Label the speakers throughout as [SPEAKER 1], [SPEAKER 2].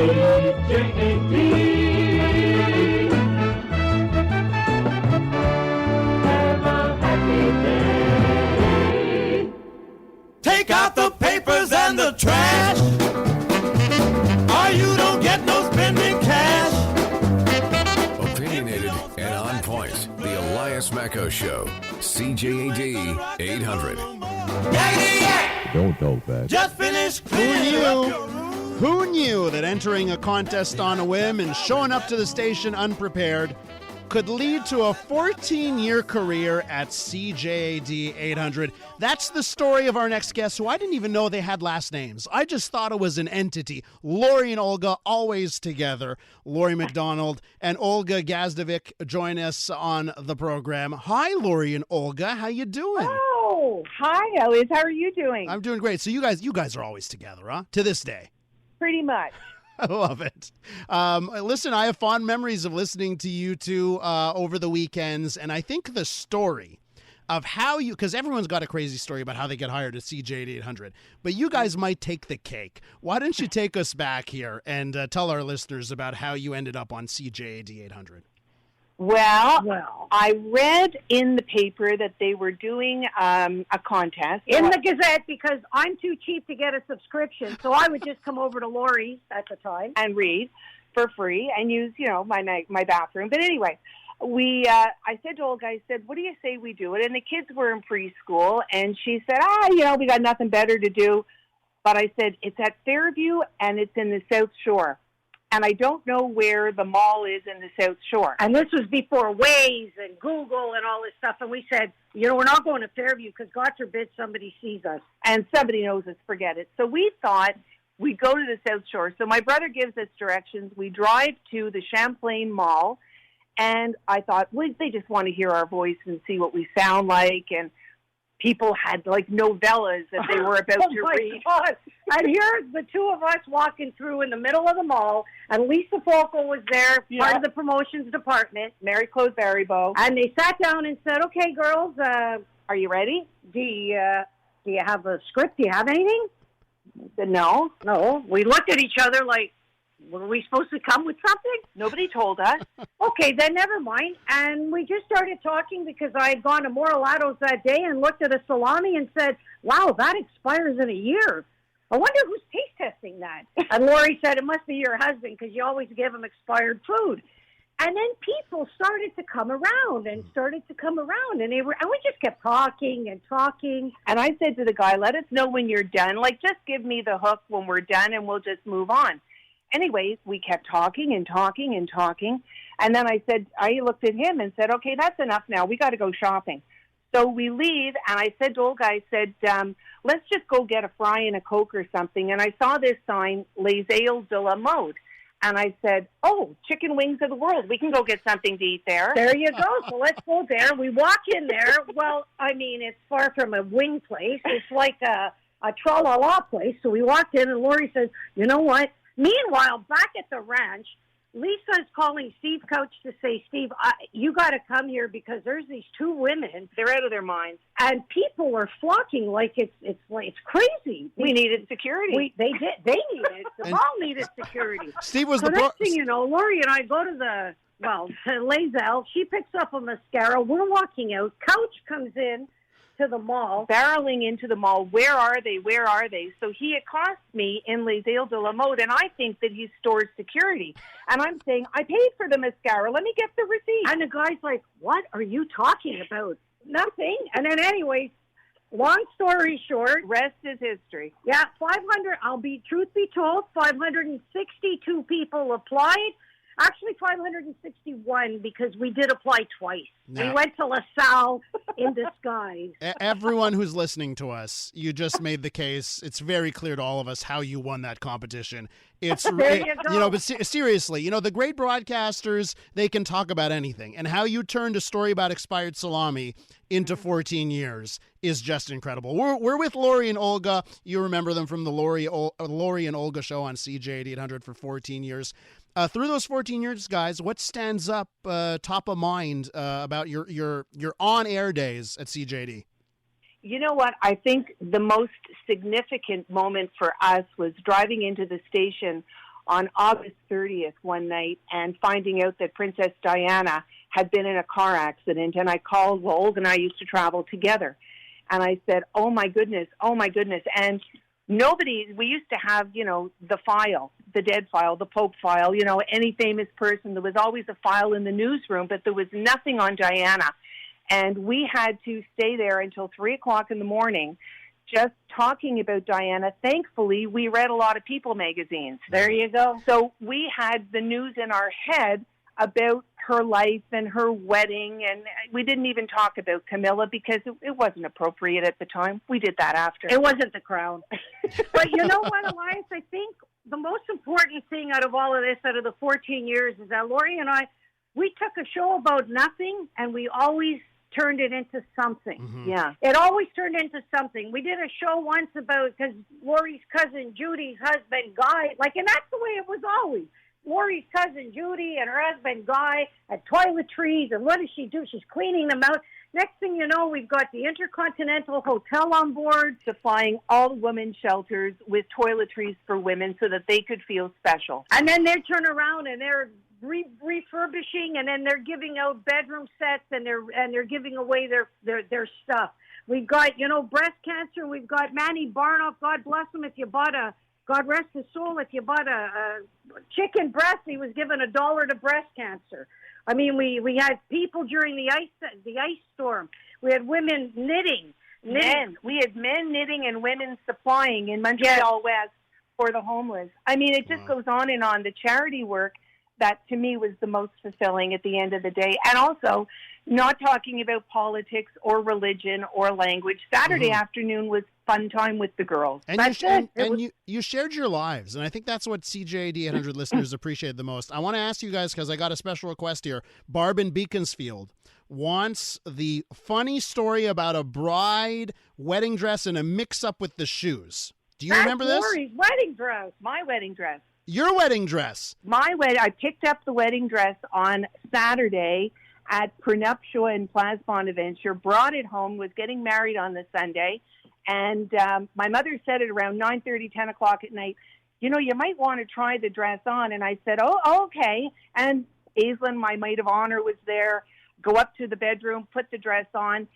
[SPEAKER 1] Take out the papers and the trash, or you don't get no spending cash.
[SPEAKER 2] Opinionated and on point. The Elias Macco Show. CJAD 800.
[SPEAKER 3] Don't talk back.
[SPEAKER 1] Just finish
[SPEAKER 4] Who knew that entering a contest on a whim and showing up to the station unprepared could lead to a 14-year career at CJAD 800? That's the story of our next guest, who I didn't even know they had last names. I just thought it was an entity. Laurie and Olga, always together. Laurie Macdonald and Olga Gazdovic join us on the program. Hi, Laurie and Olga. How you doing?
[SPEAKER 5] Oh, hi, Elliot. How are you doing?
[SPEAKER 4] I'm doing great. So you guys are always together, huh? To this day.
[SPEAKER 5] Pretty much.
[SPEAKER 4] I love it. Listen, I have fond memories of listening to you two over the weekends, and I think the story of how you, because everyone's got a crazy story about how they get hired at CJAD 800, but you guys might take the cake. Why don't you take us back here and tell our listeners about how you ended up on CJAD 800?
[SPEAKER 5] Well, I read in the paper that they were doing a contest.
[SPEAKER 6] In the Gazette, because I'm too cheap to get a subscription, so I would just come over to Laurie's at the time.
[SPEAKER 5] And read for free and use, my bathroom. But anyway, I said to Olga, I said, what do you say we do it? And the kids were in preschool, and she said, we got nothing better to do. But I said, it's at Fairview, and it's in the South Shore. And I don't know where the mall is in the South Shore.
[SPEAKER 6] And this was before Waze and Google and all this stuff. And we said, we're not going to Fairview because God forbid somebody sees us.
[SPEAKER 5] And somebody knows us, forget it. So we thought we'd go to the South Shore. So my brother gives us directions. We drive to the Champlain Mall. And I thought, they just want to hear our voice and see what we sound like. And people had novellas that they were about to read.
[SPEAKER 6] God. And here's the two of us walking through in the middle of the mall, and Lisa Falco was there, part of the promotions department.
[SPEAKER 5] Mary Claude Barrybow.
[SPEAKER 6] And they sat down and said, okay, girls,
[SPEAKER 5] are you ready?
[SPEAKER 6] Do you have a script? Do you have anything?
[SPEAKER 5] I said, no.
[SPEAKER 6] No. We looked at each other like, were we supposed to come with something?
[SPEAKER 5] Nobody told us.
[SPEAKER 6] Okay, then never mind. And we just started talking because I had gone to Moralado's that day and looked at a salami and said, wow, that expires in a year. I wonder who's taste testing that. And Laurie said, it must be your husband because you always give him expired food. And then people started to come around and and we just kept talking and talking.
[SPEAKER 5] And I said to the guy, let us know when you're done. Just give me the hook when we're done and we'll just move on. Anyways, we kept talking and talking and talking. And then I looked at him and said, okay, that's enough now. We got to go shopping. So we leave, and I said to Olga, let's just go get a fry and a Coke or something. And I saw this sign, Les Ailes de la Mode. And I said, chicken wings of the world. We can go get something to eat there.
[SPEAKER 6] There you go. So let's go there. We walk in there. Well, it's far from a wing place. It's like a tra-la-la place. So we walked in, and Laurie says, you know what? Meanwhile, back at the ranch, Lisa's calling Steve Couch to say, Steve, you got to come here because there's these two women.
[SPEAKER 5] They're out of their minds.
[SPEAKER 6] And people were flocking like it's crazy.
[SPEAKER 5] We needed security.
[SPEAKER 6] They did. They needed. The mall needed security.
[SPEAKER 4] Steve was
[SPEAKER 6] so next thing you know, Laurie and I go to Les Ailes. She picks up a mascara. We're walking out. Couch comes in to the mall.
[SPEAKER 5] Barreling into the mall. Where are they? Where are they? So he accosts me in Les Ailes de la Mode, and I think that he stores security. And I'm saying, I paid for the mascara. Let me get the receipt.
[SPEAKER 6] And the guy's like, what are you talking about? Nothing. And then anyways, long story short.
[SPEAKER 5] Rest is history.
[SPEAKER 6] Yeah, 500, truth be told, 562 people applied. Actually, 561 because we did apply twice.
[SPEAKER 4] No.
[SPEAKER 6] We went to LaSalle in disguise.
[SPEAKER 4] Everyone who's listening to us, you just made the case. It's very clear to all of us how you won that competition. It's
[SPEAKER 6] there you go.
[SPEAKER 4] But seriously, the great broadcasters, they can talk about anything, and how you turned a story about expired salami into 14 years is just incredible. We're with Laurie and Olga. You remember them from the Laurie and Olga Show on CJAD 800 for 14 years. Through those 14 years, guys, what stands up top of mind about your on-air days at CJAD?
[SPEAKER 5] You know what? I think the most significant moment for us was driving into the station on August 30th one night and finding out that Princess Diana had been in a car accident. And I called, well, Olga and I used to travel together. And I said, oh my goodness. And we used to have, the file, the dead file, the Pope file, any famous person. There was always a file in the newsroom, but there was nothing on Diana. And we had to stay there until 3 o'clock in the morning just talking about Diana. Thankfully, we read a lot of People magazines.
[SPEAKER 6] There you go.
[SPEAKER 5] So we had the news in our head about her life and her wedding, and we didn't even talk about Camilla because it wasn't appropriate at the time. We did that after.
[SPEAKER 6] It wasn't the crown. But you know what, Elias? I think the most important thing out of all of this, out of the 14 years, is that Laurie and I, we took a show about nothing, and we always turned it into something.
[SPEAKER 4] Mm-hmm.
[SPEAKER 5] Yeah.
[SPEAKER 6] It always turned into something. We did a show once about, because Laurie's cousin Judy's husband, Guy, and that's the way it was always. Laurie's cousin Judy and her husband Guy at toiletries, and what does she do? She's cleaning them out. Next thing you know, we've got the Intercontinental Hotel on board,
[SPEAKER 5] supplying all women's shelters with toiletries for women so that they could feel special.
[SPEAKER 6] And then they turn around and they're refurbishing, and then they're giving out bedroom sets, and they're giving away their stuff. We've got, breast cancer. We've got Manny Barnoff, God bless him, God rest his soul, if you bought a chicken breast, he was given $1 to breast cancer. I mean, we had people during the ice storm. We had women knitting.
[SPEAKER 5] Men. We had men knitting and women supplying in Montreal West for the homeless. I mean, it just goes on and on. The charity work, that to me was the most fulfilling at the end of the day. And also, not talking about politics or religion or language. Saturday afternoon was fun time with the girls.
[SPEAKER 4] And you shared your lives, and I think that's what CJAD 800 listeners appreciated the most. I want to ask you guys, because I got a special request here. Barb in Beaconsfield wants the funny story about a bride wedding dress and a mix-up with the shoes. Do you remember this?
[SPEAKER 6] Laurie's wedding dress.
[SPEAKER 5] My wedding dress.
[SPEAKER 4] Your wedding dress.
[SPEAKER 5] I picked up the wedding dress on Saturday at Prenuptial in Place Bonaventure, brought it home, was getting married on the Sunday, and my mother said it around 9:30, 10 o'clock at night, you might want to try the dress on. And I said, oh, okay. And Aislinn, my maid of honor, was there. Go up to the bedroom, put the dress on.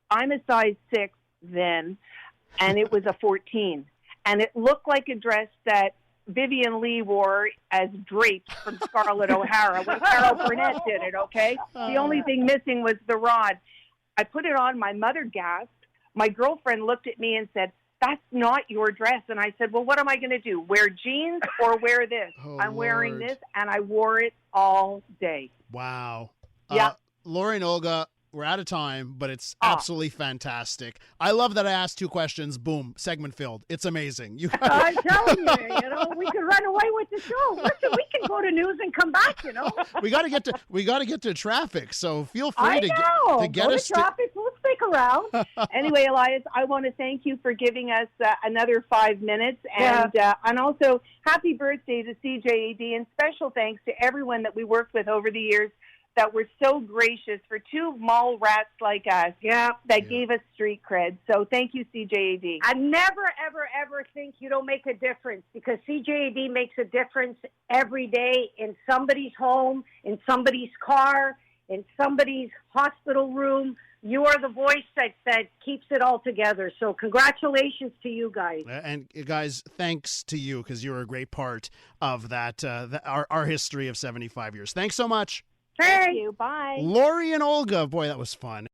[SPEAKER 5] I'm a size 6 then, and it was a 14. And it looked like a dress that Vivian Lee wore as drapes from Scarlett O'Hara when Carol Burnett did it, okay? The only thing missing was the rod. I put it on. My mother gasped. My girlfriend looked at me and said, that's not your dress. And I said, well, what am I going to do? Wear jeans or wear this? I'm wearing this, and I wore it all day.
[SPEAKER 4] Wow.
[SPEAKER 5] Yeah.
[SPEAKER 4] Laurie and Olga, we're out of time, but it's absolutely fantastic. I love that I asked 2 questions. Boom, segment filled. It's amazing.
[SPEAKER 6] I'm telling you, we could run away with the show. Listen, we can go to news and come back.
[SPEAKER 4] we got to get to traffic. So feel free to get
[SPEAKER 6] go
[SPEAKER 4] us
[SPEAKER 6] to traffic. We'll stick around.
[SPEAKER 5] Anyway, Elias, I want to thank you for giving us another 5 minutes, and also happy birthday to CJAD, and special thanks to everyone that we worked with over the years that were so gracious for 2 mall rats like us that gave us street cred. So thank you, CJAD.
[SPEAKER 6] I never, ever, ever think you don't make a difference, because CJAD makes a difference every day in somebody's home, in somebody's car, in somebody's hospital room. You are the voice that keeps it all together. So congratulations to you guys.
[SPEAKER 4] And guys, thanks to you, because you're a great part of that, our history of 75 years. Thanks so much.
[SPEAKER 5] Thank you. Bye.
[SPEAKER 4] Laurie and Olga. Boy, that was fun.